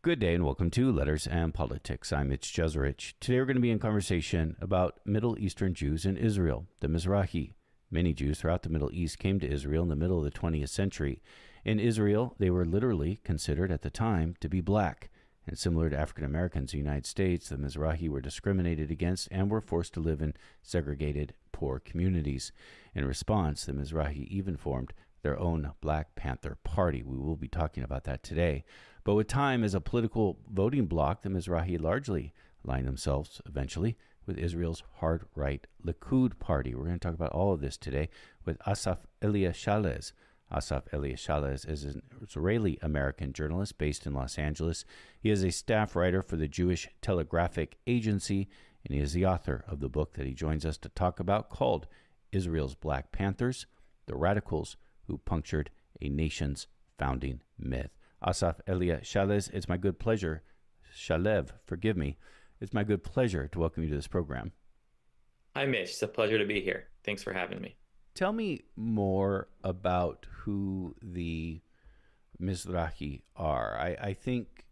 Good day and welcome to Letters and Politics. I'm Mitch Jeserich. Today we're going to be in conversation about Middle Eastern Jews in Israel, the Mizrahi. Many Jews throughout the Middle East came to Israel in the middle of the 20th century. In Israel, they were literally considered at the time to be black. And similar to African Americans in the United States, the Mizrahi were discriminated against and were forced to live in segregated, poor communities. In response, the Mizrahi even formed their own Black Panther Party. We will be talking about that today. But with time as a political voting bloc, the Mizrahi largely aligned themselves eventually with Israel's hard-right Likud party. We're going to talk about all of this today with Asaf Elia-Shalev. Asaf Elia-Shalev is an Israeli-American journalist based in Los Angeles. He is a staff writer for the Jewish Telegraphic Agency, and he is the author of the book that he joins us to talk about called Israel's Black Panthers, the Radicals Who Punctured a Nation's Founding Myth. Asaf Elia-Shalev, it's my good pleasure. Shalev, forgive me. It's my good pleasure to welcome you to this program. Hi, Mitch. It's a pleasure to be here. Thanks for having me. Tell me more about who the Mizrahi are. I think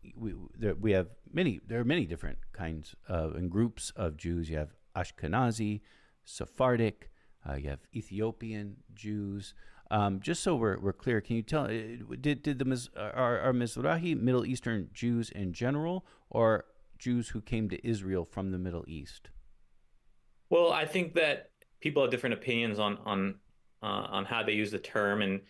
there are many different kinds of and groups of Jews. You have Ashkenazi, Sephardic, you have Ethiopian Jews. Just so we're clear, can you tell? Are Mizrahi Middle Eastern Jews in general, or Jews who came to Israel from the Middle East? Well, I think that people have different opinions on how they use the term, and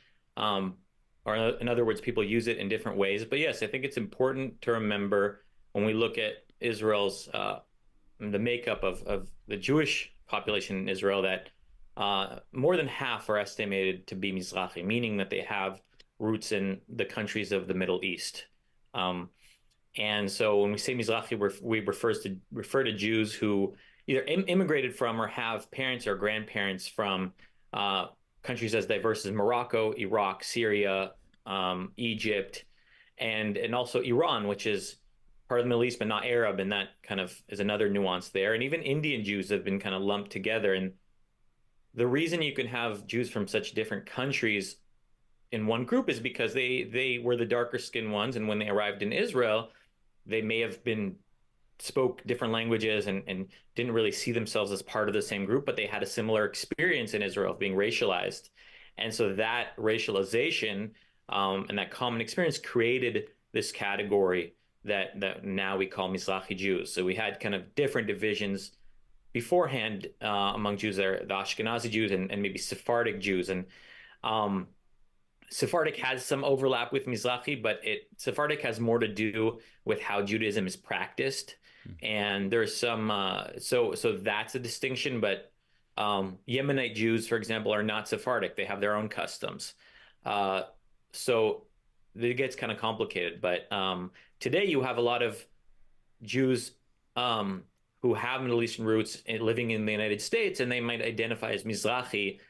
or in other words, people use it in different ways. But yes, I think it's important to remember when we look at Israel's the makeup of the Jewish population in Israel that more than half are estimated to be Mizrahi, meaning that they have roots in the countries of the Middle East. And so when we say Mizrahi, we refer to Jews who either immigrated from or have parents or grandparents from countries as diverse as Morocco, Iraq, Syria, Egypt, and also Iran, which is part of the Middle East, but not Arab. And that kind of is another nuance there. And even Indian Jews have been kind of lumped together. And the reason you can have Jews from such different countries in one group is because they were the darker skinned ones. And when they arrived in Israel, they may have spoke different languages and didn't really see themselves as part of the same group, but they had a similar experience in Israel of being racialized. And so that racialization and that common experience created this category that now we call Mizrahi Jews. So we had kind of different divisions beforehand among Jews, there the Ashkenazi Jews and maybe Sephardic Jews. And Sephardic has some overlap with Mizrahi, but Sephardic has more to do with how Judaism is practiced. And there's some so that's a distinction. But Yemenite Jews, for example, are not Sephardic. They have their own customs. So it gets kind of complicated. But today you have a lot of Jews who have Middle Eastern roots living in the United States, and they might identify as Mizrahi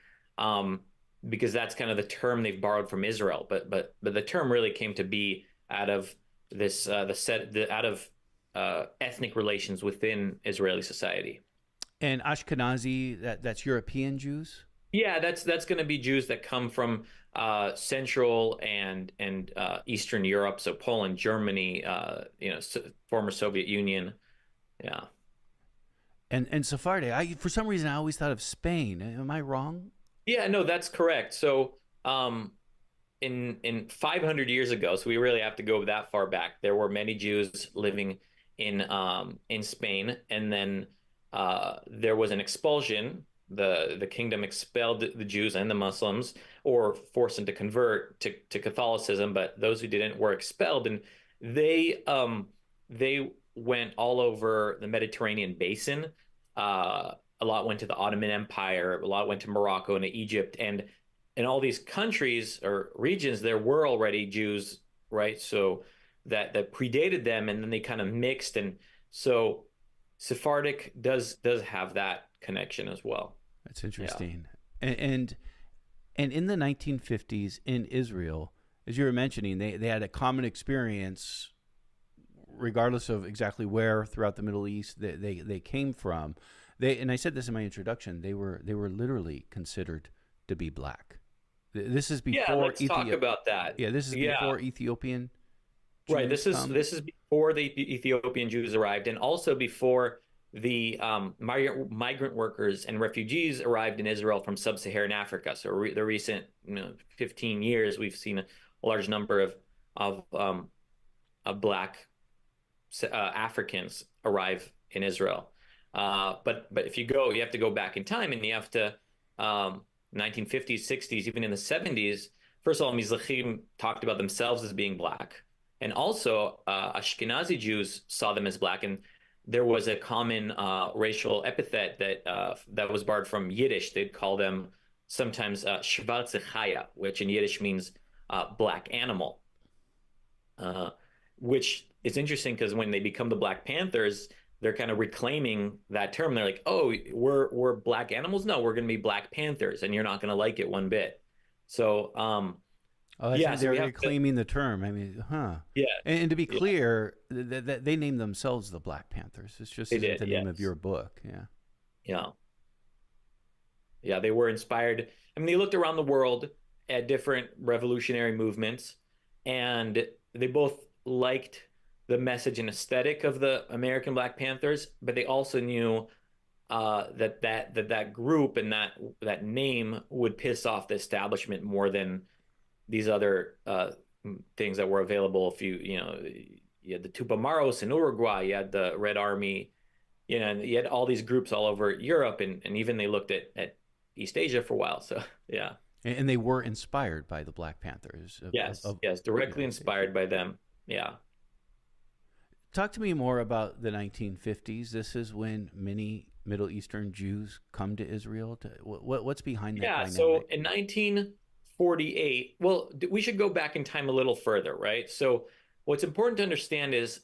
because that's kind of the term they've borrowed from Israel. But the term really came to be out of this ethnic relations within Israeli society. And Ashkenazi, that's European Jews? Yeah, that's going to be Jews that come from Central and Eastern Europe, so Poland, Germany, former Soviet Union. Yeah. And Sephardi, for some reason, I always thought of Spain. Am I wrong? Yeah, no, that's correct. So in 500 years ago, so we really have to go that far back, there were many Jews living in Spain, and then there was an expulsion. The kingdom expelled the Jews and the Muslims, or forced them to convert to Catholicism. But those who didn't were expelled, and they went all over the Mediterranean basin. A lot went to the Ottoman Empire. A lot went to Morocco and to Egypt. And in all these countries or regions, there were already Jews, right? So that predated them, and then they kind of mixed. And so Sephardic does have that connection as well. That's interesting. Yeah. And in the 1950s in Israel, as you were mentioning, they had a common experience regardless of exactly where throughout the Middle East they came from. And I said this in my introduction, they were literally considered to be black. This is before let's talk about that. Yeah, this is before Ethiopian Jews Right. This is before the Ethiopian Jews arrived, and also before the migrant workers and refugees arrived in Israel from sub-Saharan Africa. So the recent 15 years, we've seen a large number of black Africans arrive in Israel. But if you have to go back in time, and you have to 1950s, 60s, even in the 70s. First of all, Mizrahim talked about themselves as being black, and also Ashkenazi Jews saw them as black, and there was a common racial epithet that was borrowed from Yiddish. They'd call them sometimes Schwarze Chaya, which in Yiddish means black animal, which is interesting because when they become the Black Panthers, they're kind of reclaiming that term. They're like, oh, we're black animals? No, we're going to be Black Panthers, and you're not going to like it one bit. So, yeah, so they're reclaiming the term. I mean, yeah. And to be clear, that they named themselves the Black Panthers. It's just the name of your book. Yeah. Yeah. Yeah, they were inspired. I mean, they looked around the world at different revolutionary movements, and they both liked the message and aesthetic of the American Black Panthers, but they also knew that group and that name would piss off the establishment more than these other things that were available. If you had the Tupamaros in Uruguay, you had the Red Army, and you had all these groups all over Europe, and even they looked at East Asia for a while. So yeah. And they were inspired by the Black Panthers. Yes, directly inspired by them. Yeah. Talk to me more about the 1950s. This is when many Middle Eastern Jews come to Israel. What's behind that dynamic? So in 1948, well, we should go back in time a little further, right? So what's important to understand is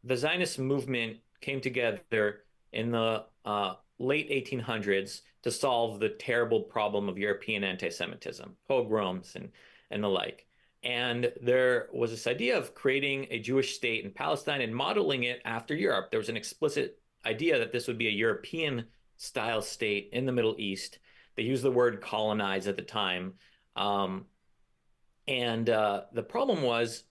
the Zionist movement came together in the late 1800s to solve the terrible problem of European anti-Semitism, pogroms and the like. And there was this idea of creating a Jewish state in Palestine and modeling it after Europe. There was an explicit idea that this would be a European-style state in the Middle East. They used the word colonize at the time. And the problem was,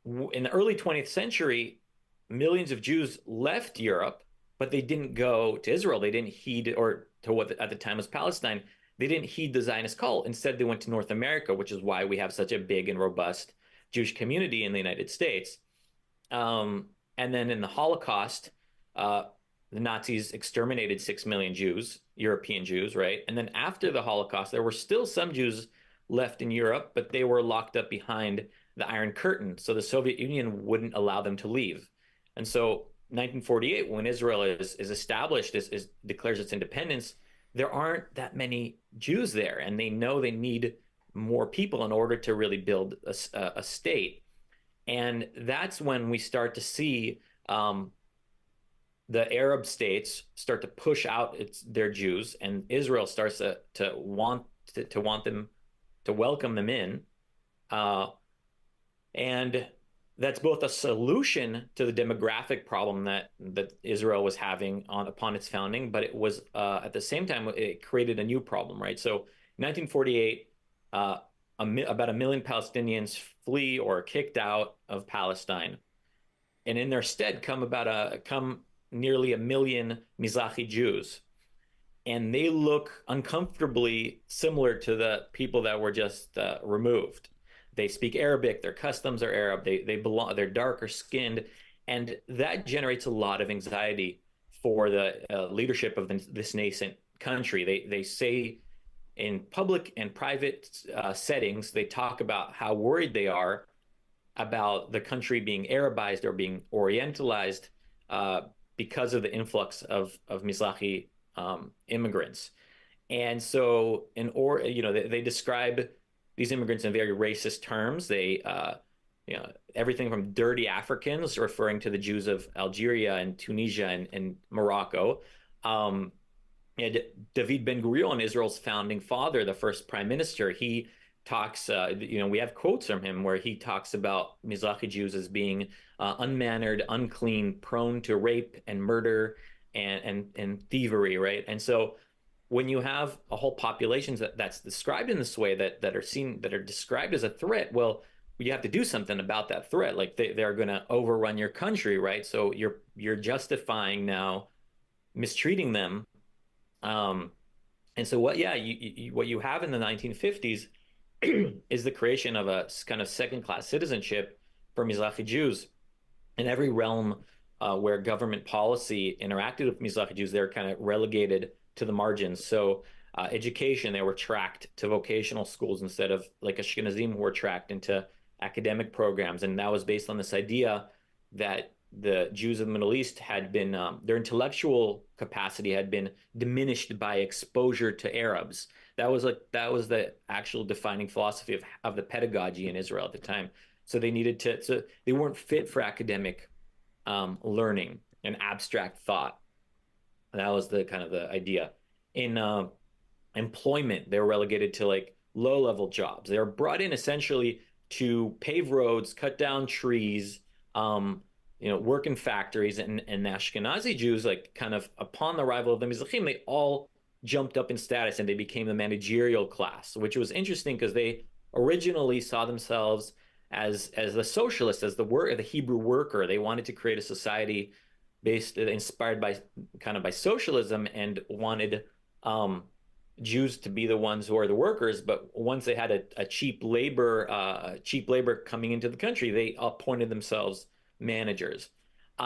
in the early 20th century, millions of Jews left Europe, but they didn't go to Israel. They didn't heed, or to what at the time was Palestine. They didn't heed the Zionist call. Instead, they went to North America, which is why we have such a big and robust Jewish community in the United States. And then in the Holocaust, the Nazis exterminated 6 million Jews, European Jews, right? And then after the Holocaust, there were still some Jews left in Europe, but they were locked up behind the Iron Curtain. So the Soviet Union wouldn't allow them to leave. And so 1948, when Israel is established, declares its independence, there aren't that many Jews there, and they know they need more people in order to really build a state. And that's when we start to see the Arab states start to push out their Jews, and Israel starts to want them to welcome them in, and that's both a solution to the demographic problem that Israel was having upon its founding, but it was at the same time it created a new problem, right? So, in 1948, about 1 million Palestinians flee or are kicked out of Palestine, and in their stead come nearly 1 million Mizrahi Jews, and they look uncomfortably similar to the people that were just removed. They speak Arabic, their customs are Arab, they're darker skinned, and that generates a lot of anxiety for the leadership of this nascent country. They say in public and private settings, they talk about how worried they are about the country being Arabized or being Orientalized because of the influx of Mizrahi immigrants. And so they describe these immigrants in very racist terms. They, everything from dirty Africans, referring to the Jews of Algeria and Tunisia and Morocco. David Ben-Gurion, Israel's founding father, the first prime minister, he talks, we have quotes from him where he talks about Mizrahi Jews as being unmannered, unclean, prone to rape and murder and thievery, right? And so when you have a whole population that's described in this way, that are described as a threat, well, you have to do something about that threat. Like they're going to overrun your country, right? So you're justifying now mistreating them. Um, and so what? Yeah, what you have in the 1950s is the creation of a kind of second class citizenship for Mizrahi Jews in every realm where government policy interacted with Mizrahi Jews. They're kind of relegated to the margins. So education, they were tracked to vocational schools instead of like Ashkenazim who were tracked into academic programs. And that was based on this idea that the Jews of the Middle East had been, their intellectual capacity had been diminished by exposure to Arabs. That was the actual defining philosophy of the pedagogy in Israel at the time. So so they weren't fit for academic learning and abstract thought. That was the kind of the idea. In employment, they were relegated to like low level jobs. They were brought in essentially to pave roads, cut down trees, work in factories. And the Ashkenazi Jews, like kind of upon the arrival of the Mizrahim, they all jumped up in status and they became the managerial class, which was interesting because they originally saw themselves as the socialists, as the Hebrew worker. They wanted to create a society inspired by socialism, and wanted Jews to be the ones who are the workers. But once they had a cheap labor coming into the country, they appointed themselves managers.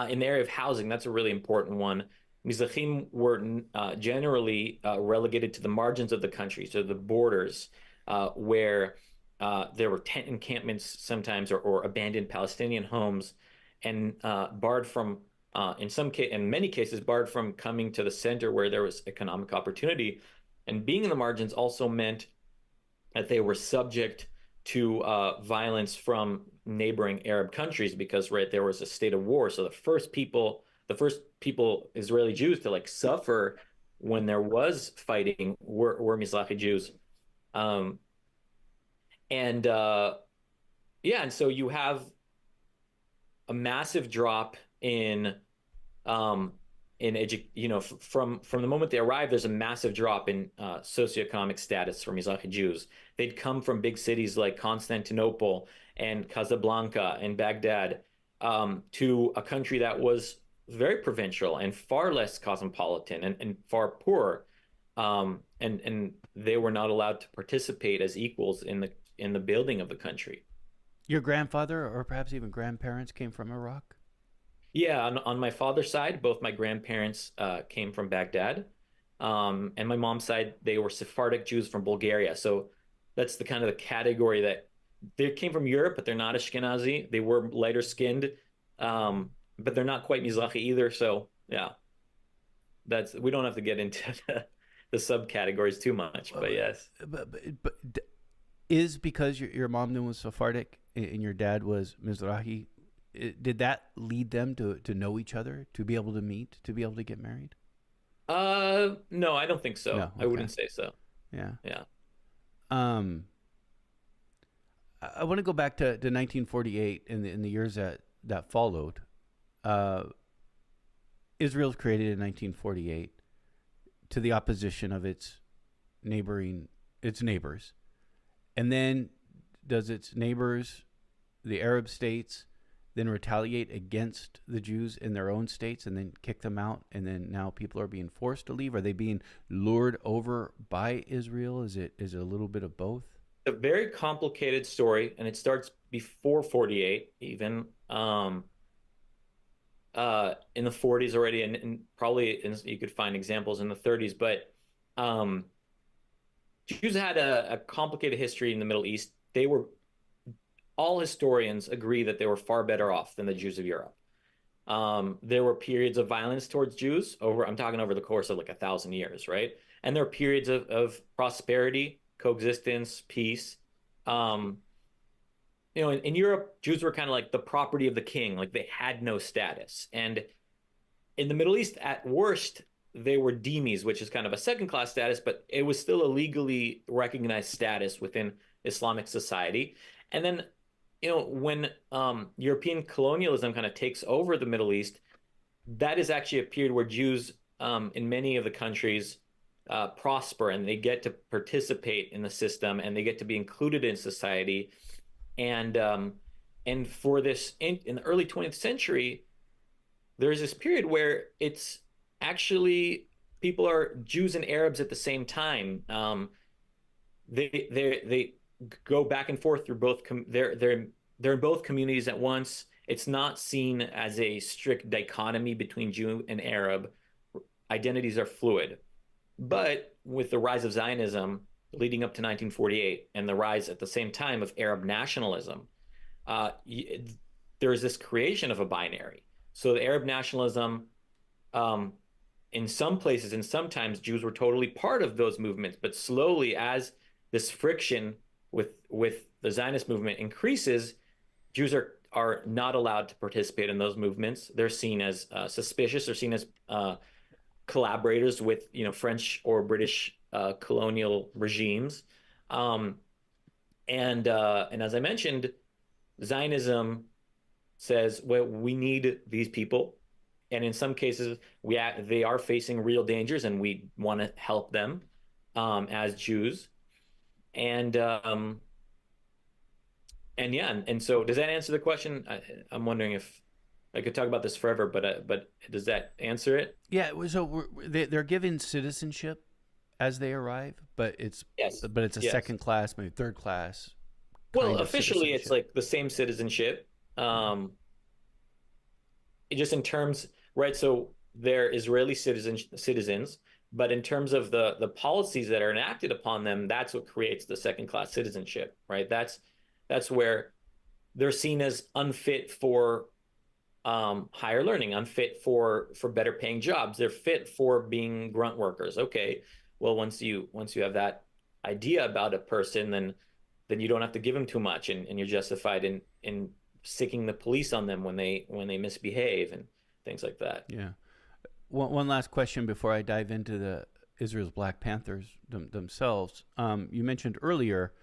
In the area of housing, that's a really important one. Mizrahim were generally relegated to the margins of the country, so the borders, where there were tent encampments sometimes, or abandoned Palestinian homes, and barred from, in many cases, barred from coming to the center where there was economic opportunity. And being in the margins also meant that they were subject to violence from neighboring Arab countries because, right, there was a state of war. So the first people, Israeli Jews, to like suffer when there was fighting were Mizrahi Jews. Um, and yeah, and so you have a massive drop um, from the moment they arrive, there's a massive drop in socioeconomic status for Mizrahi Jews. They'd come from big cities like Constantinople and Casablanca and Baghdad, to a country that was very provincial and far less cosmopolitan, and far poorer. And they were not allowed to participate as equals in the building of the country. Your grandfather or perhaps even grandparents came from Iraq? Yeah, on my father's side, both my grandparents came from Baghdad. And my mom's side, they were Sephardic Jews from Bulgaria. So that's the kind of the category that they came from Europe, but they're not Ashkenazi. They were lighter skinned, but they're not quite Mizrahi either. So yeah, we don't have to get into the subcategories too much, but yes. But is because your mom was Sephardic and your dad was Mizrahi, did that lead them to know each other, to be able to meet, to be able to get married? No, I don't think so. No, okay. I wouldn't say so. Yeah. Yeah. I want to go back to 1948 in the years that followed. Israel was created in 1948 to the opposition of its neighbors. And then does its neighbors, the Arab states, then retaliate against the Jews in their own states and then kick them out? And then now people are being forced to leave? Are they being lured over by Israel? Is it a little bit of both? A very complicated story, and it starts before 48 even, in the 40s already, and probably you could find examples in the 30s. But Jews had a complicated history in the Middle East. All historians agree that they were far better off than the Jews of Europe. There were periods of violence towards Jews I'm talking over the course of like 1,000 years, right? And there are periods of prosperity, coexistence, peace. In Europe, Jews were kind of like the property of the king, like they had no status. And in the Middle East, at worst, they were dhimmis, which is kind of a second-class status, but it was still a legally recognized status within Islamic society. And then, when European colonialism kind of takes over the Middle East, that is actually a period where Jews in many of the countries prosper, and they get to participate in the system, and they get to be included in society. And for this in the early 20th century, there's this period where it's actually people are Jews and Arabs at the same time. They go back and forth through both. They're in both communities at once. It's not seen as a strict dichotomy between Jew and Arab. Identities are fluid. But with the rise of Zionism leading up to 1948 and the rise at the same time of Arab nationalism, uh, there is this creation of a binary. So the Arab nationalism, um, in some places and sometimes Jews were totally part of those movements, but slowly as this friction with the Zionist movement increases, Jews are not allowed to participate in those movements. They're seen as suspicious. They're seen as collaborators with French or British colonial regimes. Um, and as I mentioned, Zionism says, well, we need these people, and in some cases, they are facing real dangers, and we want to help them as Jews. And and yeah, and so does that answer the question? I'm wondering if I could talk about this forever, but does that answer it? Yeah, so they're given citizenship as they arrive, Yes, but it's a yes. second class, maybe third class Well, kind of officially, it's citizenship. like the same citizenship. Just in terms, right? So they're Israeli citizens, but in terms of the policies that are enacted upon them, that's what creates the second class citizenship, right? That's where they're seen as unfit for higher learning, unfit for better paying jobs. They're fit for being grunt workers. Okay, well once you have that idea about a person, then you don't have to give them too much, and you're justified in sicking the police on them when they misbehave and things like that. Yeah. One last question before I dive into the Israel's Black Panthers themselves. You mentioned earlier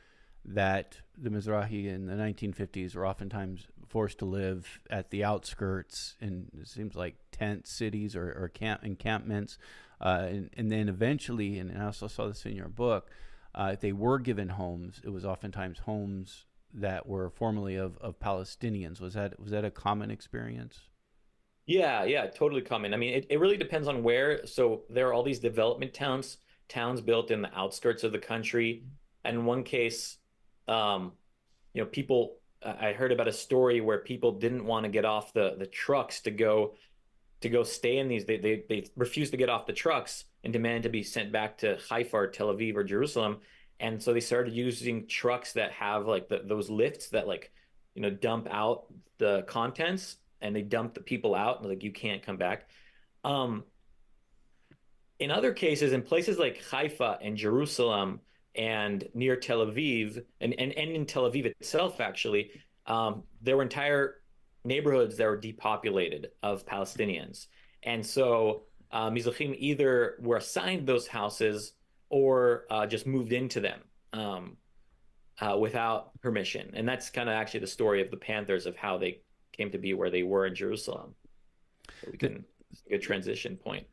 that the Mizrahi in the 1950s were oftentimes forced to live at the outskirts in, it seems like, tent cities or encampments. And then eventually, and I also saw this in your book, if they were given homes, it was oftentimes homes that were formerly of Palestinians. Was that a common experience? Yeah, yeah, totally common. I mean, it really depends on where. So there are all these development towns built in the outskirts of the country. And in one case, um, people, I heard about a story where people didn't want to get off the trucks to go stay in these. They refused to get off the trucks and demanded to be sent back to Haifa or Tel Aviv or Jerusalem. And so they started using trucks that have like those lifts that like, dump out the contents, and they dump the people out and like you can't come back. Um, in other cases, in places like Haifa and Jerusalem and near Tel Aviv, and in Tel Aviv itself, actually, there were entire neighborhoods that were depopulated of Palestinians. And so Mizrahim either were assigned those houses or just moved into them without permission. And that's kind of actually the story of the Panthers, of how they came to be where they were in Jerusalem. So we Th- can, it's a good transition point.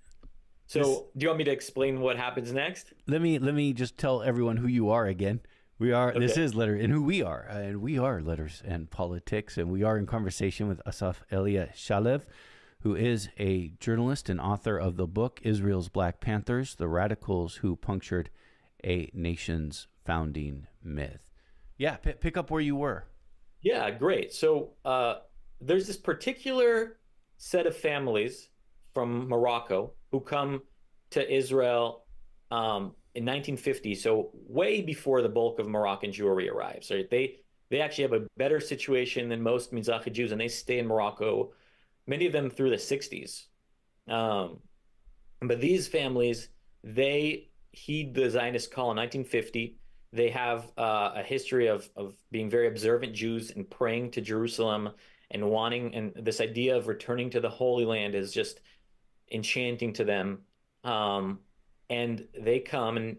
This So, do you want me to explain what happens next? let me just tell everyone who you are again. This Okay. is letter and who we are, and we are Letters and Politics, and we are in conversation with Asaf Elia-Shalev, who is a journalist and author of the book Israel's Black Panthers: The Radicals Who Punctured a Nation's Founding Myth. Yeah, pick up where you were. Yeah, great. So, there's this particular set of families from Morocco who come to Israel in 1950, so way before the bulk of Moroccan Jewry arrives. Right? They actually have a better situation than most Mizrahi Jews, and they stay in Morocco, many of them through the 60s. Um, but these families, they heed the Zionist call in 1950. They have a history of being very observant Jews and praying to Jerusalem and wanting, and this idea of returning to the Holy Land is just enchanting to them. Um, and they come and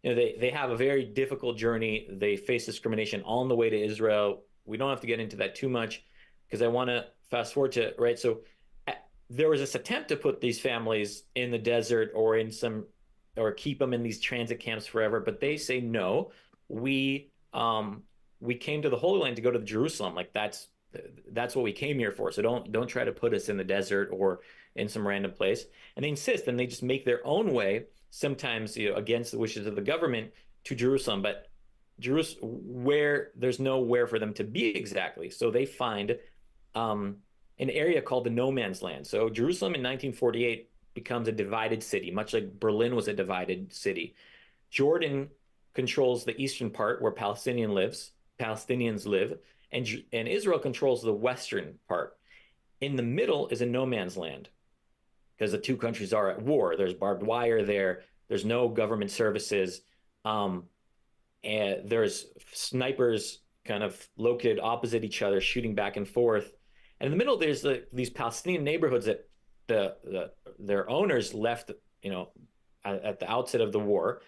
they have a very difficult journey. They face discrimination on the way to Israel. We don't have to get into that too much because I want to fast forward to right. So there was this attempt to put these families in the desert or in some or keep them in these transit camps forever, but they say no. We we came to the Holy Land to go to Jerusalem. Like that's what we came here for. So don't try to put us in the desert or in some random place. And they insist, and they just make their own way, sometimes against the wishes of the government, to Jerusalem. But Jerusalem, where there's nowhere for them to be exactly, so they find an area called the No Man's Land. So Jerusalem in 1948 becomes a divided city, much like Berlin was a divided city. Jordan controls the eastern part where Palestinians live, and Israel controls the western part. In the middle is a no man's land because the two countries are at war. There's barbed wire there. There's no government services. And there's snipers kind of located opposite each other, shooting back and forth. And in the middle, there's these Palestinian neighborhoods that their owners left, at the outset of the war.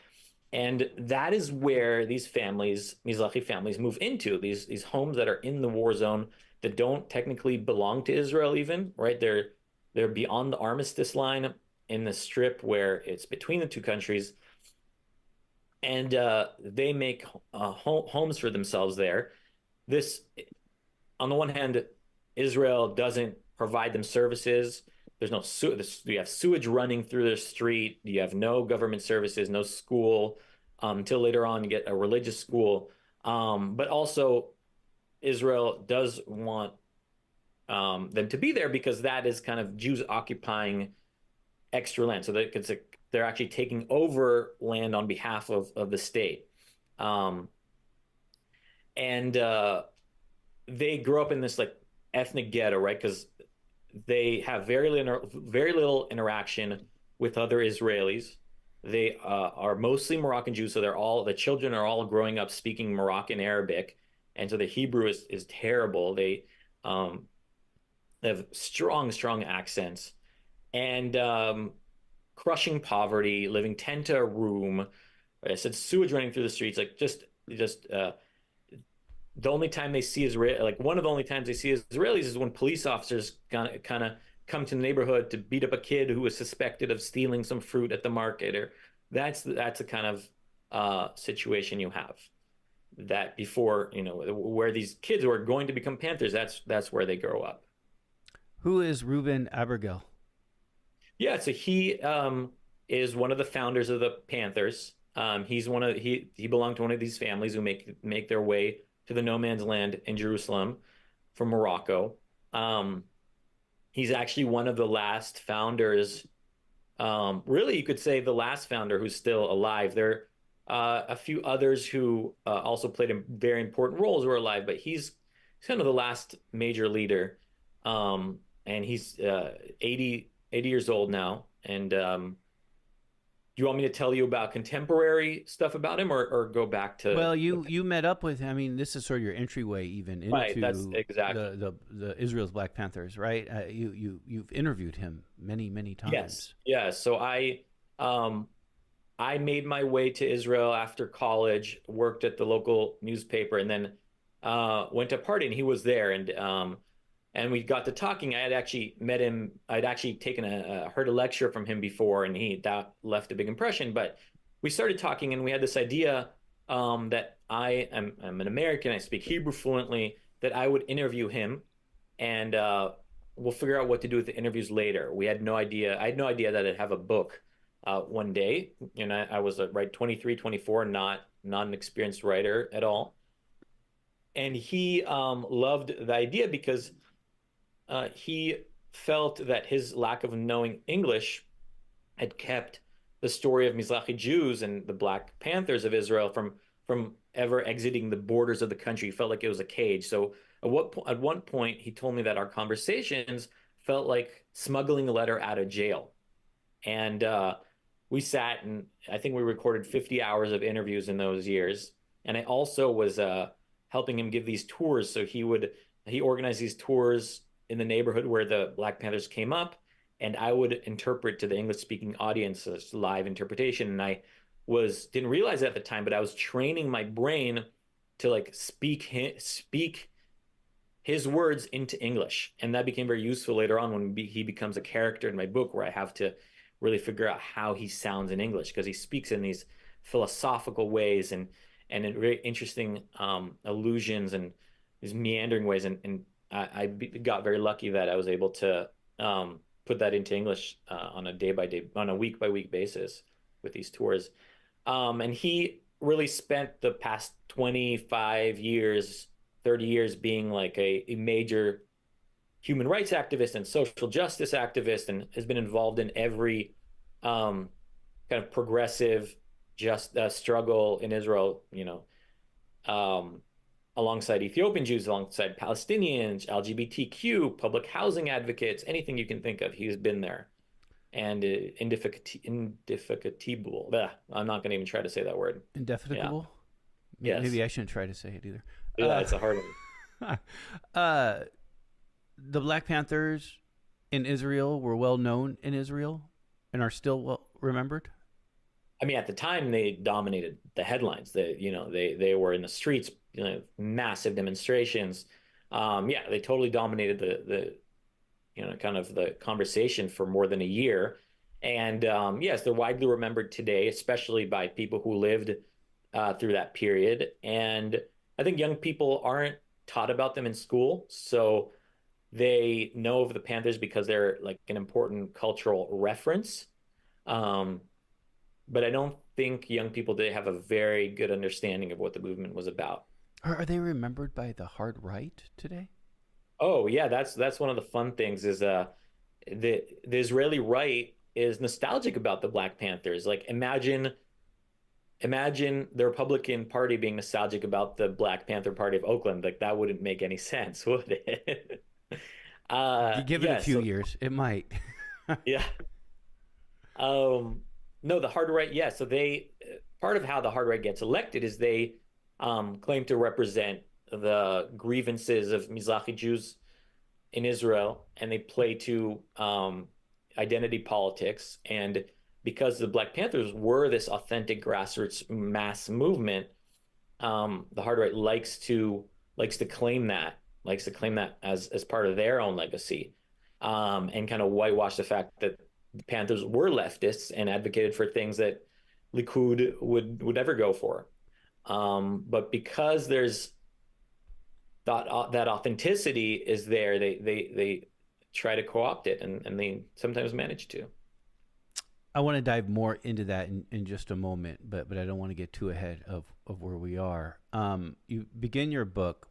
And that is where these families, Mizrahi families, move into these homes that are in the war zone that don't technically belong to Israel even, right? They're beyond the armistice line in the strip where it's between the two countries. And they make homes for themselves there. This, on the one hand, Israel doesn't provide them services. There's no you have sewage running through their street. You have no government services, no school, until later on you get a religious school. But also, Israel does want them to be there because that is kind of Jews occupying extra land. So they're actually taking over land on behalf of the state. And they grow up in this like ethnic ghetto, right? Because they have very little interaction with other Israelis. They are mostly Moroccan Jews, so the children are all growing up speaking Moroccan Arabic, and so the Hebrew is terrible. They have strong accents, and crushing poverty, living tent to a room. Like I said, sewage running through the streets, like just the only time they see Israel, like one of the only times they see Israelis is when police officers kind of come to the neighborhood to beat up a kid who was suspected of stealing some fruit at the market. Or that's the kind of situation you have. That before, where these kids who are going to become Panthers, that's where they grow up. Who is Reuben Abergel? Yeah, so he is one of the founders of the Panthers. He belonged to one of these families who make their way to the no man's land in Jerusalem from Morocco. He's actually one of the last founders. Really, you could say the last founder who's still alive. There are a few others who also played very important roles who are alive, but he's kind of the last major leader. And he's 80 years old now. And do you want me to tell you about contemporary stuff about him, or go back to? Well, you met up with him. I mean, this is sort of your entryway even into right, that's exactly the Israel's Black Panthers, right? You've interviewed him many times. Yes. So I made my way to Israel after college, worked at the local newspaper, and then went to a party, and he was there, and we got to talking. I had actually met him. I'd actually heard a lecture from him before, and that left a big impression. But we started talking, and we had this idea that I'm an American. I speak Hebrew fluently. That I would interview him, and we'll figure out what to do with the interviews later. We had no idea. I had no idea that I'd have a book one day. I was 23, 24, not an experienced writer at all. And he loved the idea because he felt that his lack of knowing English had kept the story of Mizrahi Jews and the Black Panthers of Israel from ever exiting the borders of the country. He felt like it was a cage. So at one point, he told me that our conversations felt like smuggling a letter out of jail. And we sat, and I think we recorded 50 hours of interviews in those years. And I also was helping him give these tours. So he organized these tours in the neighborhood where the Black Panthers came up, and I would interpret to the English-speaking audience as live interpretation. And I didn't realize it at the time, but I was training my brain to speak his words into English, and that became very useful later on when he becomes a character in my book, where I have to really figure out how he sounds in English, because he speaks in these philosophical ways, and and in very interesting allusions and these meandering ways. And got very lucky that I was able to put that into English on a day by day, on a week by week basis with these tours. And he really spent the past 25 years, 30 years being like a major human rights activist and social justice activist, and has been involved in every kind of progressive just struggle in Israel, alongside Ethiopian Jews, alongside Palestinians, LGBTQ, public housing advocates, anything you can think of, he's been there. And indefatigable. I'm not going to even try to say that word. Indefatigable? Yeah. Maybe I shouldn't try to say it either. Yeah, it's a hard one. The Black Panthers in Israel were well known in Israel and are still well remembered. I mean, at the time, they dominated the headlines. They were in the streets, massive demonstrations. They totally dominated the kind of the conversation for more than a year. And yes, they're widely remembered today, especially by people who lived through that period. And I think young people aren't taught about them in school, so they know of the Panthers because they're like an important cultural reference. But I don't think young people did have a very good understanding of what the movement was about. Are they remembered by the hard right today? Oh yeah, that's one of the fun things is the Israeli right is nostalgic about the Black Panthers. Like imagine the Republican Party being nostalgic about the Black Panther Party of Oakland. Like that wouldn't make any sense, would it? Give it a few years, it might. Yeah. No, the hard right, yeah. So they part of how the hard right gets elected is they claim to represent the grievances of Mizrahi Jews in Israel, and they play to identity politics. And because the Black Panthers were this authentic grassroots mass movement, the hard right likes to claim that as part of their own legacy, and kind of whitewash the fact that the Panthers were leftists and advocated for things that Likud would never go for. But because there's that authenticity is there, they try to co-opt it, and they sometimes manage to. I want to dive more into that in just a moment, but I don't want to get too ahead of where we are. You begin your book.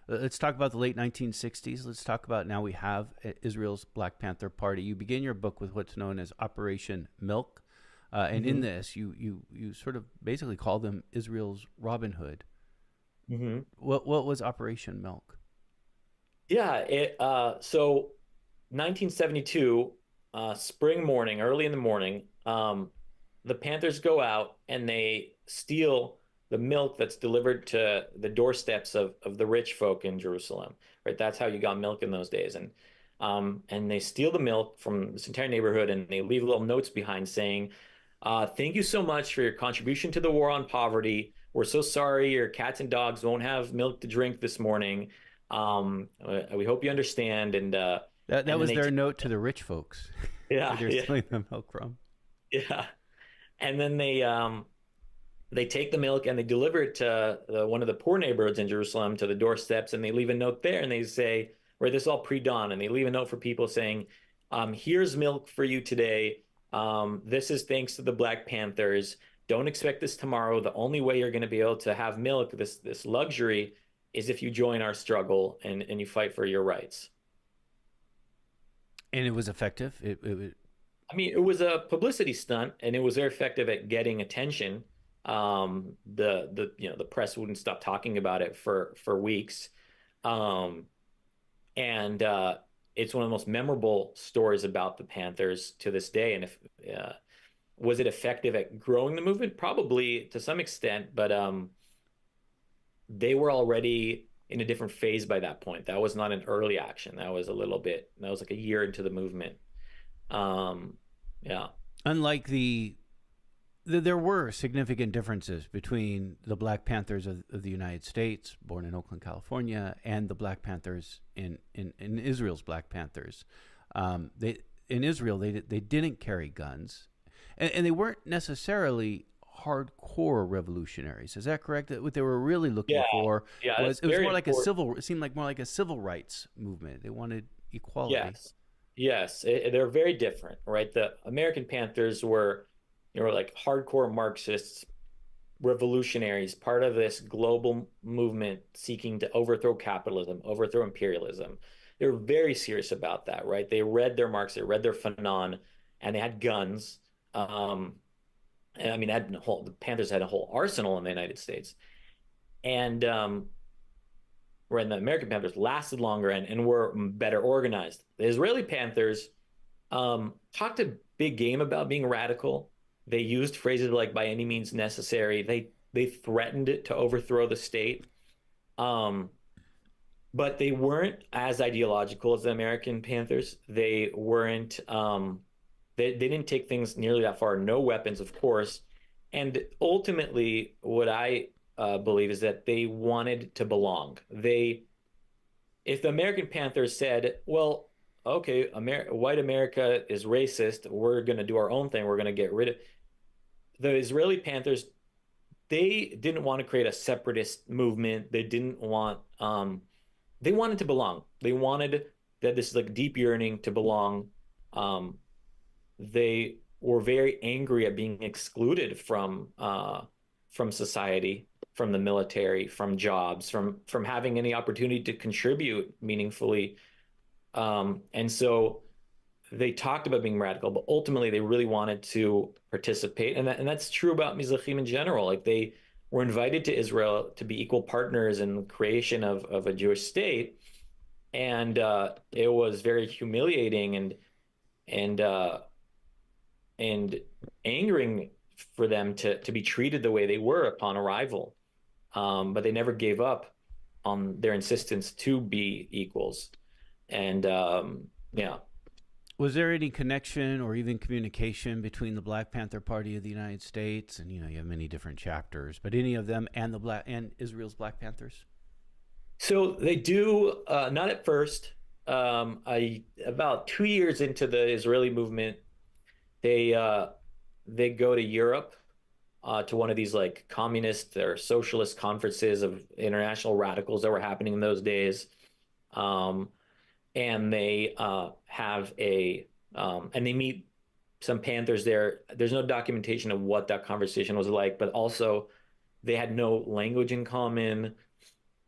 Let's talk about the late 1960s. Let's talk about now we have Israel's Black Panther Party. You begin your book with what's known as Operation Milk. And in this, you sort of basically call them Israel's Robin Hood. Mm-hmm. What was Operation Milk? Yeah, so 1972, spring morning, early in the morning, the Panthers go out and they steal the milk that's delivered to the doorsteps of the rich folk in Jerusalem. Right, that's how you got milk in those days, and they steal the milk from this entire neighborhood, and they leave little notes behind saying, "Thank you so much for your contribution to the war on poverty. We're so sorry your cats and dogs won't have milk to drink this morning. We hope you understand." And that was their note to the rich folks. Yeah, they're stealing the milk from. Yeah, and then they take the milk and they deliver it to one of the poor neighborhoods in Jerusalem, to the doorsteps, and they leave a note there, and they say, "Where this all pre-dawn," and they leave a note for people saying, "Here's milk for you today. This is thanks to the Black Panthers. Don't expect this tomorrow. The only way you're going to be able to have milk, this luxury, is if you join our struggle and you fight for your rights." And it was effective. I mean, it was a publicity stunt, and it was very effective at getting attention. The press wouldn't stop talking about it for weeks, and it's one of the most memorable stories about the Panthers to this day. And if was it effective at growing the movement? Probably to some extent, but they were already in a different phase by that point. That was not an early action. That was like a year into the movement. Yeah. Unlike there were significant differences between the Black Panthers of the United States, born in Oakland, California, and the Black Panthers in Israel's Black Panthers. In Israel, they didn't carry guns, and they weren't necessarily hardcore revolutionaries. Is that correct? That what they were really looking Yeah, for yeah, was it's it was very more like a important. civil. It seemed like more like a civil rights movement. They wanted equality. Yes, yes, they're very different, right? The American Panthers were, like hardcore Marxists, revolutionaries, part of this global movement seeking to overthrow capitalism, overthrow imperialism. They were very serious about that, right? They read their Marx, they read their Fanon, and they had guns. And I mean, the Panthers had a whole arsenal in the United States, and where the American Panthers lasted longer and were better organized. The Israeli Panthers talked a big game about being radical. They used phrases like "by any means necessary." They threatened it to overthrow the state, um, but they weren't as ideological as the American Panthers. They weren't. They didn't take things nearly that far. No weapons, of course. And ultimately, what I believe is that they wanted to belong. If the American Panthers said, well, okay, white America is racist, we're going to do our own thing, we're going to get rid of the Israeli Panthers, they didn't want to create a separatist movement. They wanted to belong. They wanted that this like deep yearning to belong. Um, they were very angry at being excluded from society, from the military, from jobs, from having any opportunity to contribute meaningfully. And so they talked about being radical, but ultimately they really wanted to participate, and that's true about Mizrahim in general. Like they were invited to Israel to be equal partners in the creation of a Jewish state, and it was very humiliating and and angering for them to be treated the way they were upon arrival. But they never gave up on their insistence to be equals. And yeah. Was there any connection or even communication between the Black Panther Party of the United States and you have many different chapters, but any of them and Israel's Black Panthers? So they do not at first. About 2 years into the Israeli movement, they uh, they go to Europe to one of these like communist or socialist conferences of international radicals that were happening in those days. Um, and they have and they meet some Panthers there. There's no documentation of what that conversation was like, but also they had no language in common.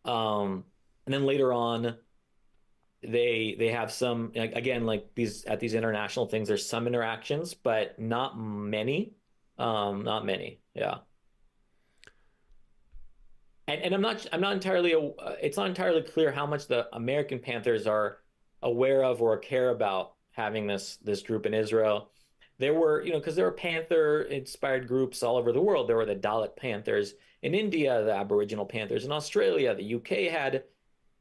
And then later on, they have some like, again like these international things. There's some interactions, but not many. Not many. Yeah. And I'm not entirely it's not entirely clear how much the American Panthers are aware of or care about having this group in Israel. There were, because there were Panther inspired groups all over the world. There were the Dalit Panthers in India, the Aboriginal Panthers in Australia. The UK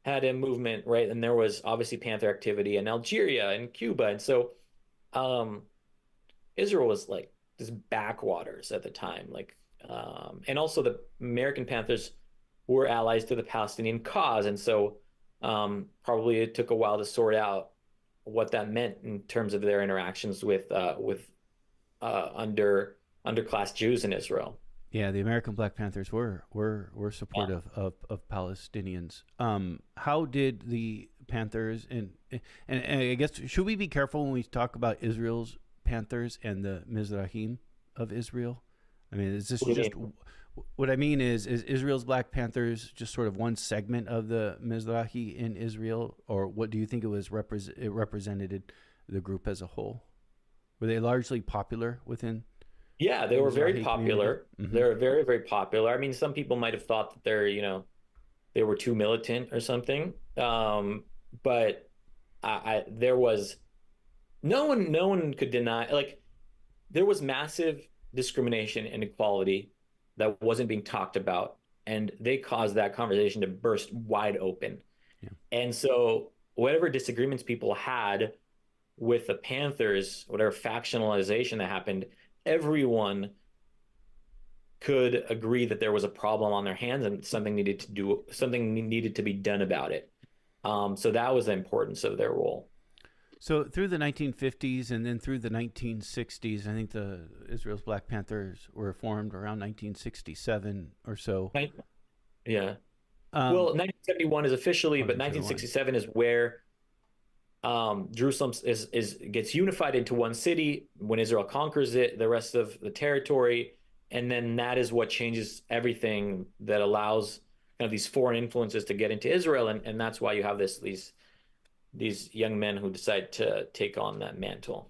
had a movement, right? And there was obviously Panther activity in Algeria and Cuba. And so um, Israel was like this backwaters at the time, like and also the American Panthers were allies to the Palestinian cause, and so probably it took a while to sort out what that meant in terms of their interactions with underclass Jews in Israel. Yeah, the American Black Panthers were Yeah. supportive of Palestinians. How did the Panthers and I guess should we be careful when we talk about Israel's Panthers and the Mizrahim of Israel? I mean, is this What do you just mean? what I mean is Israel's Black Panthers just sort of one segment of the Mizrahi in Israel, or what do you think it represented the group as a whole? Were they largely popular within Yeah, the they were very Mizrahi community? popular. Mm-hmm. They were very, very popular. I mean, some people might have thought that they were too militant or something. But there was no one could deny, like, there was massive discrimination and inequality that wasn't being talked about, and they caused that conversation to burst wide open. Yeah. And so whatever disagreements people had with the Panthers, whatever factionalization that happened, everyone could agree that there was a problem on their hands and something needed to be done about it. So that was the importance of their role. So through the 1950s and then through the 1960s, I think the Israel's Black Panthers were formed around 1967 or so. Right? Yeah. Um, Well, 1971 is officially, but 1971. 1967 is where Jerusalem is gets unified into one city when Israel conquers it, the rest of the territory, and then that is what changes everything that allows kind of these foreign influences to get into Israel, and that's why you have these young men who decide to take on that mantle.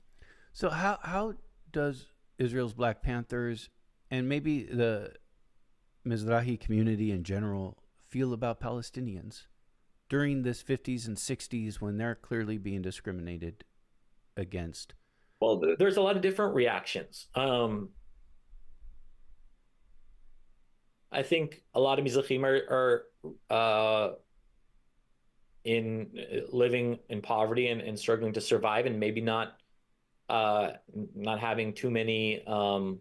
So how does Israel's Black Panthers and maybe the Mizrahi community in general feel about Palestinians during this 50s and 60s when they're clearly being discriminated against? Well, there's a lot of different reactions. I think a lot of Mizrahim are in living in poverty and struggling to survive, and maybe not having too many, not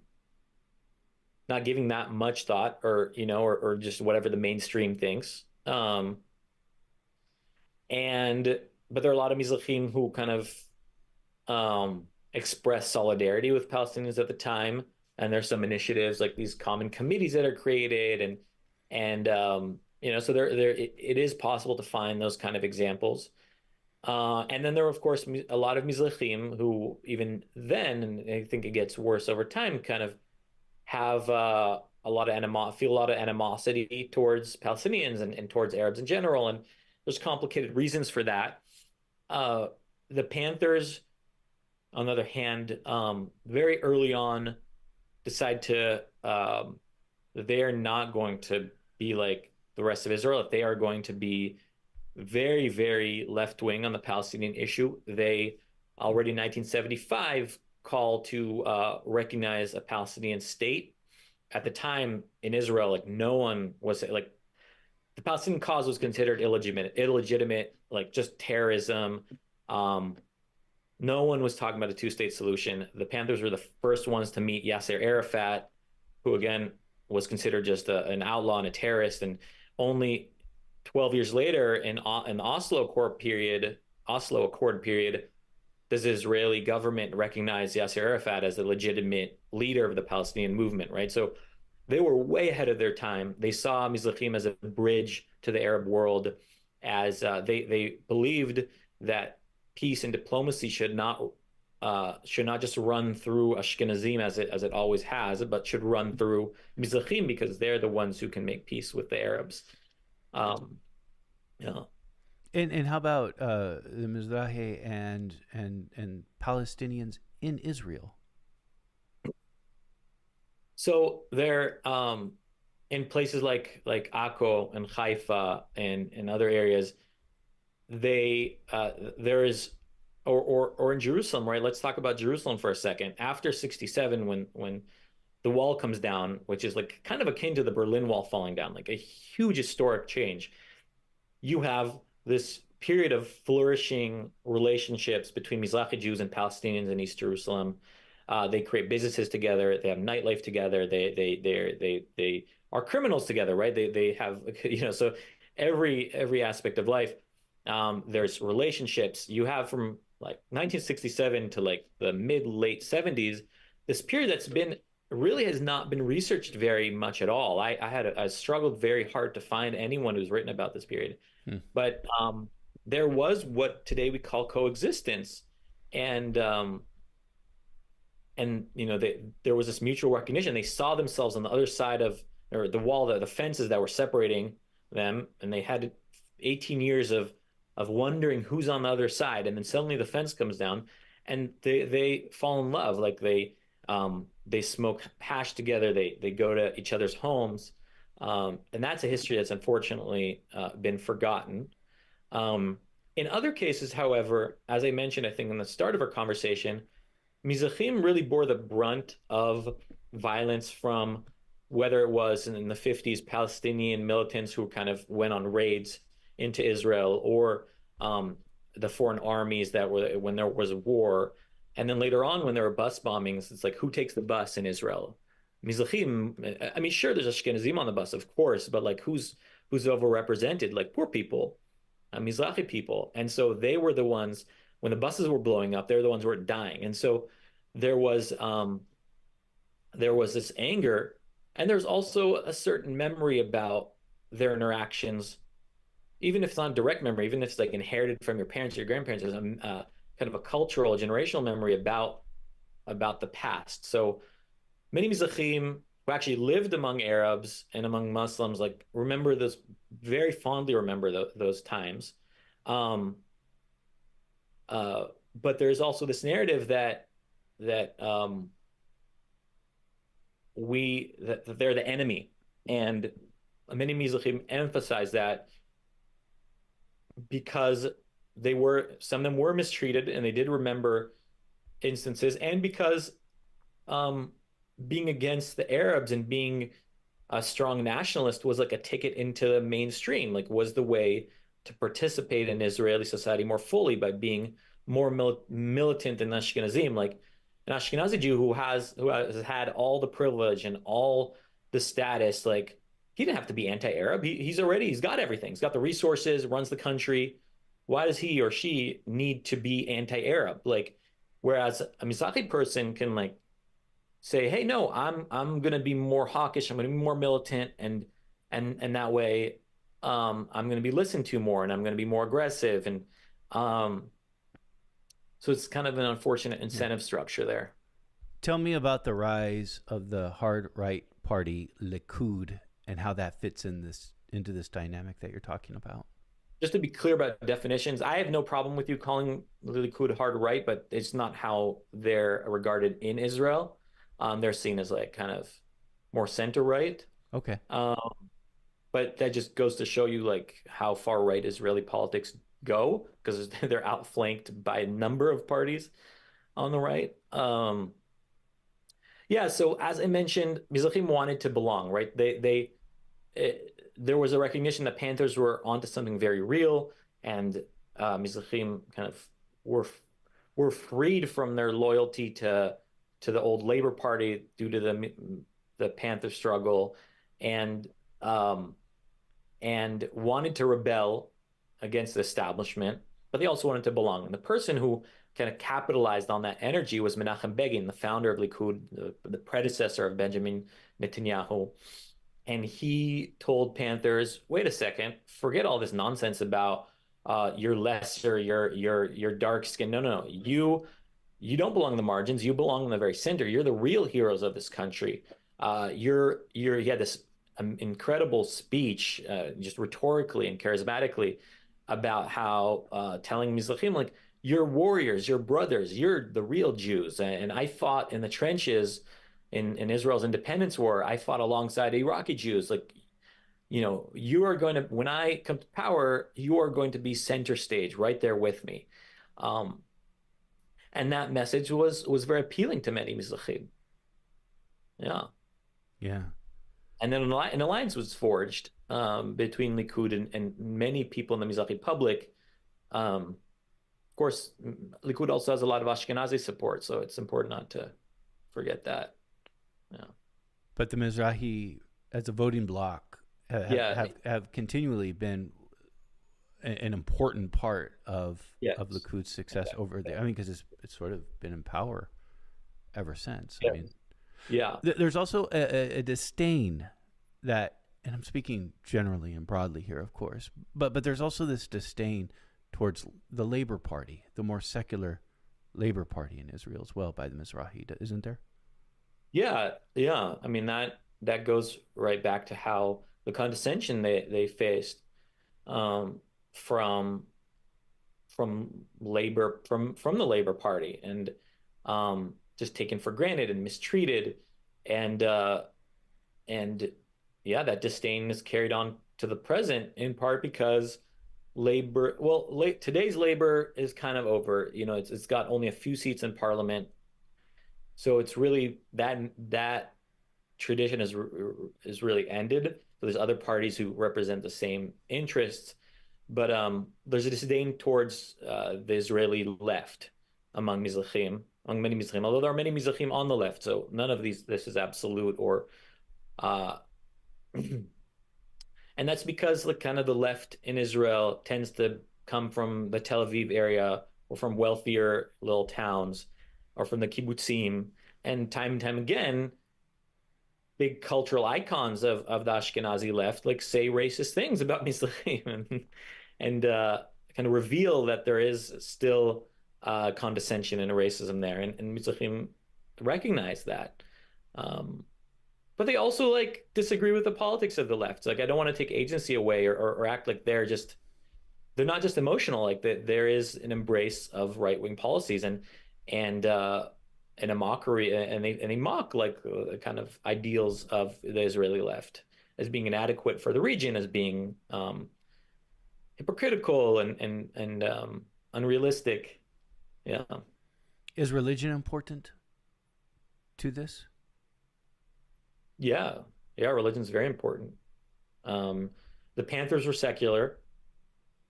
giving that much thought, or just whatever the mainstream thinks. And but there are a lot of Mizrahim who kind of express solidarity with Palestinians at the time, and there's some initiatives like these common committees that are created, and so it is possible to find those kind of examples. And then there are, of course, a lot of Mizrahim who, even then, and I think it gets worse over time, kind of have feel a lot of animosity towards Palestinians and towards Arabs in general. And there's complicated reasons for that. The Panthers, on the other hand, very early on decide to they are not going to be like the rest of Israel. If they are going to be very, very left wing on the Palestinian issue, they already in 1975 call to recognize a Palestinian state. At the time in Israel, like no one was like the Palestinian cause was considered illegitimate, like just terrorism. No one was talking about a two-state solution. The Panthers were the first ones to meet Yasser Arafat, who again was considered just an outlaw and a terrorist. And only 12 years later, in the Oslo Accord period, does the Israeli government recognize Yasser Arafat as the legitimate leader of the Palestinian movement, right? So they were way ahead of their time. They saw Mizrahim as a bridge to the Arab world, as they believed that peace and diplomacy should not just run through Ashkenazim as it always has, but should run through Mizrahim because they're the ones who can make peace with the Arabs. Yeah. And how about the Mizrahi and Palestinians in Israel? So they're in places like Akko and Haifa and other areas. There is or in Jerusalem, right? Let's talk about Jerusalem for a second. After 67, when the wall comes down, which is like kind of akin to the Berlin Wall falling down, like a huge historic change, you have this period of flourishing relationships between Mizrahi Jews and Palestinians in East Jerusalem. They create businesses together. They have nightlife together. They are criminals together, right? They have so every aspect of life. There's relationships. You have from like 1967 to like the late 70s, this period that's been really has not been researched very much at all. I struggled very hard to find anyone who's written about this period. But there was what today we call coexistence, and there was this mutual recognition. They saw themselves on the other side of or the wall, the fences that were separating them, and they had 18 years of wondering who's on the other side, and then suddenly the fence comes down, and they fall in love. Like they smoke hash together. They go to each other's homes. And that's a history that's unfortunately been forgotten. In other cases, however, as I mentioned, I think in the start of our conversation, Mizrahim really bore the brunt of violence from whether it was in the 50s Palestinian militants who kind of went on raids into Israel, or the foreign armies that were when there was a war. And then later on, when there were bus bombings, it's like, who takes the bus in Israel? Mizrahim. I mean, sure, there's Ashkenazim on the bus, of course, but like who's overrepresented? Like poor people, Mizrahi people. And so they were the ones when the buses were blowing up, they're the ones who were dying. And so there was um, there was this anger, and there's also a certain memory about their interactions, even if it's not direct memory, even if it's like inherited from your parents or your grandparents. There's a kind of a cultural, generational memory about the past. So many Mizrahim who actually lived among Arabs and among Muslims, like remember this very fondly, remember those times. Um, uh, but there's also this narrative that that they're the enemy, and many Mizrahim emphasize that because some of them were mistreated, and they did remember instances, and because um, being against the Arabs and being a strong nationalist was like a ticket into the mainstream, like was the way to participate in Israeli society more fully by being more militant than Ashkenazim. Like an Ashkenazi Jew who has had all the privilege and all the status, like he didn't have to be anti-Arab. He's got everything. He's got the resources, runs the country. Why does he or she need to be anti-Arab? Like, whereas a Mizrahi person can like say, hey, no, I'm gonna be more hawkish, I'm gonna be more militant, and that way I'm gonna be listened to more, and I'm gonna be more aggressive. And um so it's kind of an unfortunate Yeah. incentive structure there. Tell me about the rise of the hard right party Likud and how that fits into this dynamic that you're talking about. Just to be clear about definitions, I have no problem with you calling the Likud hard right, but it's not how they're regarded in Israel. They're seen as like kind of more center right. Okay. Um, but that just goes to show you like how far right Israeli politics go, because they're outflanked by a number of parties on the right. Yeah, so as I mentioned, Mizrahim wanted to belong, right? There was a recognition that Panthers were onto something very real, and Mizrahim kind of were were freed from their loyalty to the old Labor Party due to the Panther struggle, and um, and wanted to rebel against the establishment, but they also wanted to belong. And the person who kind of capitalized on that energy was Menachem Begin, the founder of Likud, the predecessor of Benjamin Netanyahu. And he told Panthers, "Wait a second, forget all this nonsense about you're lesser, you're dark skinned. No, no, no. You don't belong in the margins. You belong in the very center. You're the real heroes of this country. He had this incredible speech, just rhetorically and charismatically, about how telling Mizrahim, like, you're warriors, you're brothers, you're the real Jews. And I fought in the trenches in Israel's independence war. I fought alongside Iraqi Jews. Like, you are going to, when I come to power, you are going to be center stage right there with me." Um, and that message was very appealing to many Mizrahim. Yeah. Yeah. And then an alliance was forged between Likud and many people in the Mizrahi public. Of course, Likud also has a lot of Ashkenazi support, so it's important not to forget that. Yeah. But the Mizrahi, as a voting bloc, Yeah. have continually been an important part of Yes. Likud's success over there. I mean, because it's sort of been in power ever since. Yeah. I mean, Yeah. there's also a disdain that, and I'm speaking generally and broadly here, of course, but there's also this disdain towards the Labor Party, the more secular Labor Party in Israel as well, by the Mizrahi, isn't there? Yeah. Yeah. I mean, that goes right back to how the condescension they faced um, from labor from the Labor Party, and just taken for granted and mistreated, and and yeah, that disdain is carried on to the present, in part because labor, well, today's labor is kind of over. It's got only a few seats in parliament, so it's really that tradition is really ended. So there's other parties who represent the same interests, but there's a disdain towards the Israeli left among Mizrahim, among many Mizrahim, although there are many Mizrahim on the left. So none of this is absolute, or uh, and that's because kind of the left in Israel tends to come from the Tel Aviv area or from wealthier little towns or from the kibbutzim. And time again, big cultural icons of the Ashkenazi left like say racist things about Mizrahim and kind of reveal that there is still condescension and racism there, and Mizrahim recognize that. But they also like disagree with the politics of the left. It's like I don't want to take agency away or act like they're not just emotional. Like there is an embrace of right-wing policies and a mockery, and they mock like the kind of ideals of the Israeli left as being inadequate for the region, as being hypocritical and unrealistic. Yeah. Is religion important to this? Yeah. Religion's very important. The Panthers were secular,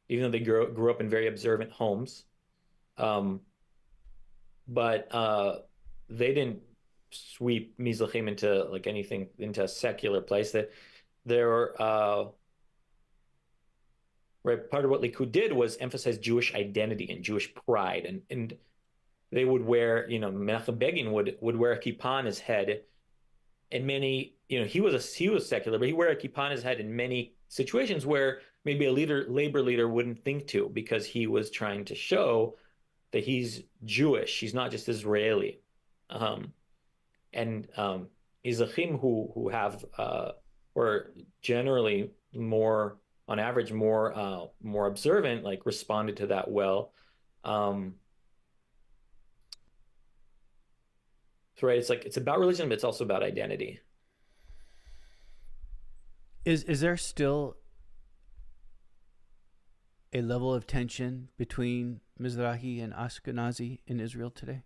even though they grew up in very observant homes. But they didn't sweep Mizrahim into like anything into a secular place. That there were right, part of what Likud did was emphasize Jewish identity and Jewish pride, and they would wear, Menachem Begin would wear a kippah on his head, and many, he was secular, but he wore a kippah on his head in many situations where maybe a labor leader wouldn't think to, because he was trying to show that he's Jewish, he's not just Israeli, and Mizrahim who have were generally more, on average, more observant, like responded to that well. So right, it's about religion, but it's also about identity. Is there still a level of tension between Mizrahi and Ashkenazi in Israel today?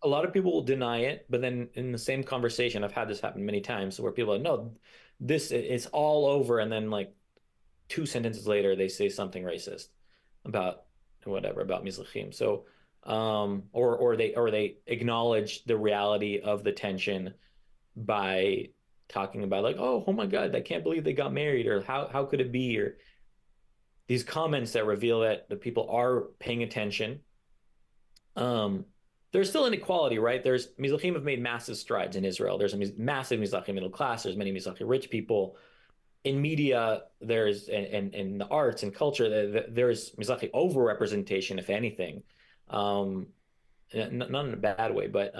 A lot of people will deny it, but then in the same conversation, I've had this happen many times where people are, no, this is all over, and then like 2 sentences later, they say something racist about whatever, about Mizrahim. So, or they acknowledge the reality of the tension by talking about like, oh my God, I can't believe they got married, or how could it be, or these comments that reveal that the people are paying attention. There's still inequality, right? Mizrahim have made massive strides in Israel. There's a massive Mizrahi middle class. There's many Mizrahi rich people. In media, there's and in the arts and culture, there's Mizrahi overrepresentation, if anything. Not in a bad way, but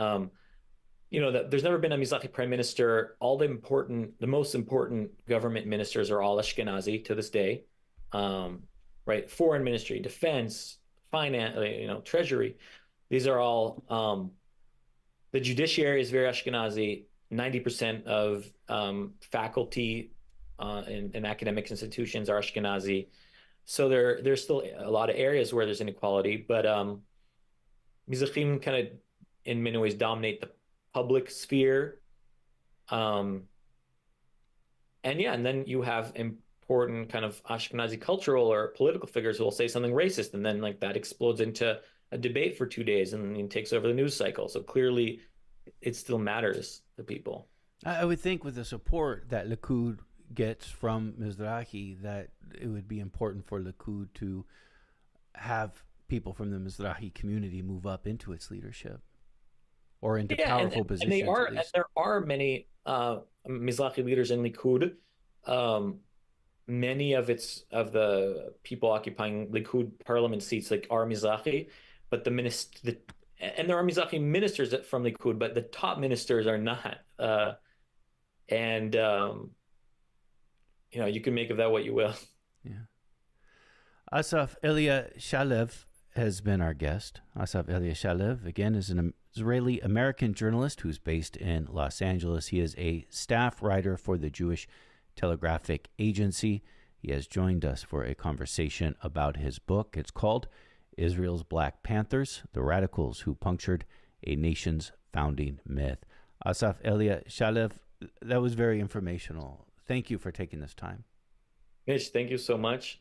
there's never been a Mizrahi prime minister. All the most important government ministers are all Ashkenazi to this day, right? Foreign ministry, defense, finance, treasury. These are all, the judiciary is very Ashkenazi. 90% of faculty in academic institutions are Ashkenazi. So there's still a lot of areas where there's inequality, but Mizrahim kind of in many ways dominate the public sphere. And then you have important kind of Ashkenazi cultural or political figures who will say something racist, and then like that explodes into a debate for 2 days and takes over the news cycle. So clearly it still matters to people. I would think with the support that Likud gets from Mizrahi, that it would be important for Likud to have people from the Mizrahi community move up into its leadership or into powerful positions. And there are many Mizrahi leaders in Likud. Many of the people occupying Likud parliament seats like are Mizrahi, but and there are Mizrahi ministers from Likud, but the top ministers are not. You can make of that what you will. Yeah. Asaf Elia-Shalev has been our guest. Asaf Elia-Shalev, again, is an Israeli-American journalist who's based in Los Angeles. He is a staff writer for the Jewish Telegraphic Agency. He has joined us for a conversation about his book. It's called Israel's Black Panthers, The Radicals Who Punctured a Nation's Founding Myth. Asaf Elia-Shalev, that was very informational. Thank you for taking this time. Mitch, thank you so much.